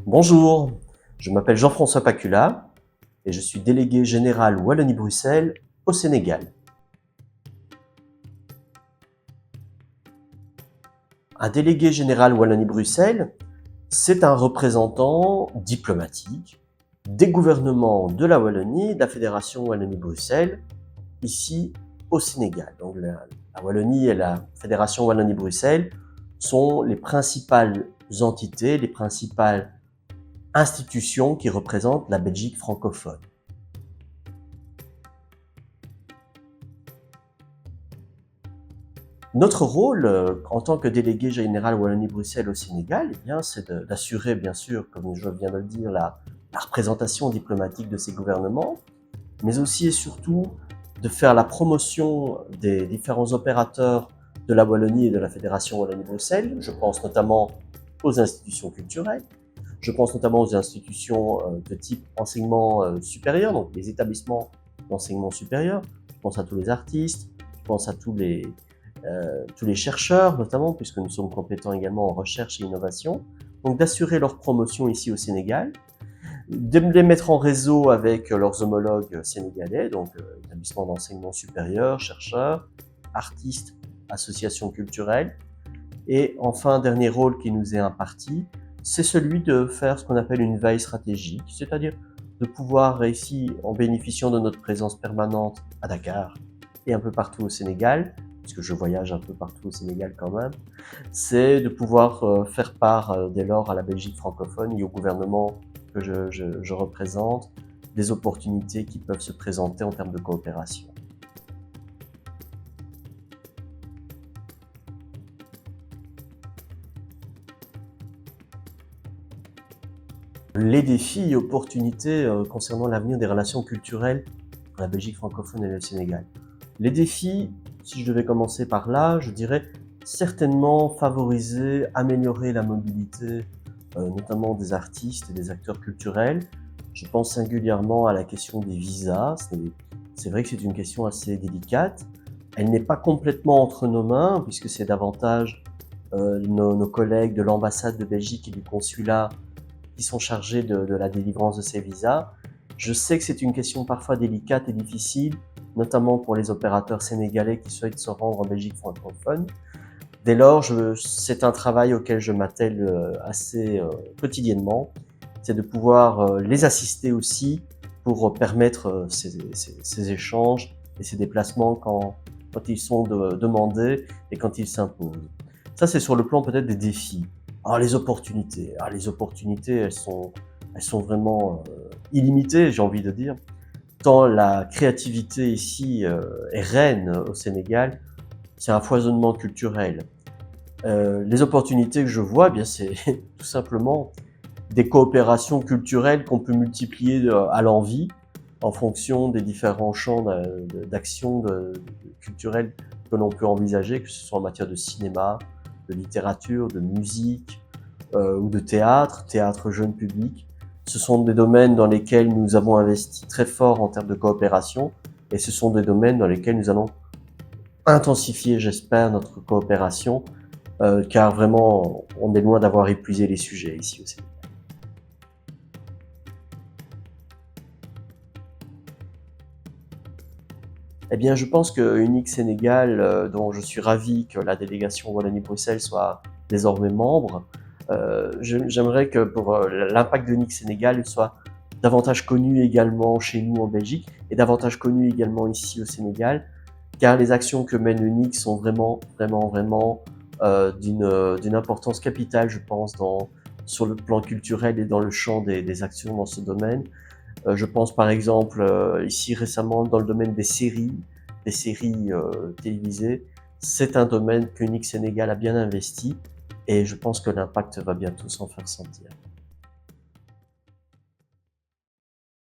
Bonjour, je m'appelle Jean-François Pacula et je suis délégué général Wallonie-Bruxelles au Sénégal. Un délégué général Wallonie-Bruxelles, c'est un représentant diplomatique des gouvernements de la Wallonie et de la Fédération Wallonie-Bruxelles ici au Sénégal. Donc la Wallonie et la Fédération Wallonie-Bruxelles sont les principales entités, les principales institutions qui représentent la Belgique francophone. Notre rôle en tant que délégué général Wallonie-Bruxelles au Sénégal, eh bien, c'est d'assurer, bien sûr, comme je viens de le dire, la représentation diplomatique de ces gouvernements, mais aussi et surtout de faire la promotion des différents opérateurs de la Wallonie et de la Fédération Wallonie-Bruxelles. Je pense notamment aux institutions culturelles, je pense notamment aux institutions de type enseignement supérieur, donc les établissements d'enseignement supérieur. Je pense à tous les artistes, je pense à tous les chercheurs notamment, puisque nous sommes compétents également en recherche et innovation. Donc d'assurer leur promotion ici au Sénégal, de les mettre en réseau avec leurs homologues sénégalais, donc établissements d'enseignement supérieur, chercheurs, artistes, associations culturelles. Et enfin, dernier rôle qui nous est imparti, c'est celui de faire ce qu'on appelle une veille stratégique, c'est-à-dire de pouvoir ici, en bénéficiant de notre présence permanente à Dakar et un peu partout au Sénégal, puisque je voyage un peu partout au Sénégal quand même, c'est de pouvoir faire part dès lors à la Belgique francophone et au gouvernement que je représente des opportunités qui peuvent se présenter en termes de coopération. Les défis et opportunités concernant l'avenir des relations culturelles entre la Belgique francophone et le Sénégal. Les défis, si je devais commencer par là, je dirais certainement favoriser, améliorer la mobilité, notamment des artistes et des acteurs culturels. Je pense singulièrement à la question des visas. C'est vrai que c'est une question assez délicate. Elle n'est pas complètement entre nos mains, puisque c'est davantage nos collègues de l'ambassade de Belgique et du consulat qui sont chargés de la délivrance de ces visas. Je sais que c'est une question parfois délicate et difficile, notamment pour les opérateurs sénégalais qui souhaitent se rendre en Belgique francophone. Dès lors, c'est un travail auquel je m'attelle assez quotidiennement, c'est de pouvoir les assister aussi pour permettre ces échanges et ces déplacements quand ils sont demandés et quand ils s'imposent. Ça, c'est sur le plan peut-être des défis. Alors les opportunités, elles sont vraiment illimitées, j'ai envie de dire. Tant la créativité ici est reine au Sénégal, c'est un foisonnement culturel. Les opportunités que je vois, eh bien c'est tout simplement des coopérations culturelles qu'on peut multiplier à l'envi en fonction des différents champs d'action culturelles que l'on peut envisager, que ce soit en matière de cinéma, de littérature, de musique ou de théâtre jeune public. Ce sont des domaines dans lesquels nous avons investi très fort en termes de coopération et ce sont des domaines dans lesquels nous allons intensifier, j'espère, notre coopération car vraiment, on est loin d'avoir épuisé les sujets ici aussi. Eh bien, je pense que UNIC Sénégal, dont je suis ravi que la délégation Wallonie-Bruxelles soit désormais membre, j'aimerais que pour l'impact de UNIC Sénégal soit davantage connu également chez nous en Belgique et davantage connu également ici au Sénégal, car les actions que mène UNIC sont vraiment d'une importance capitale, je pense, sur le plan culturel et dans le champ des actions dans ce domaine. Je pense par exemple ici récemment dans le domaine des séries télévisées. C'est un domaine qu'UNIC Sénégal a bien investi et je pense que l'impact va bientôt s'en faire sentir.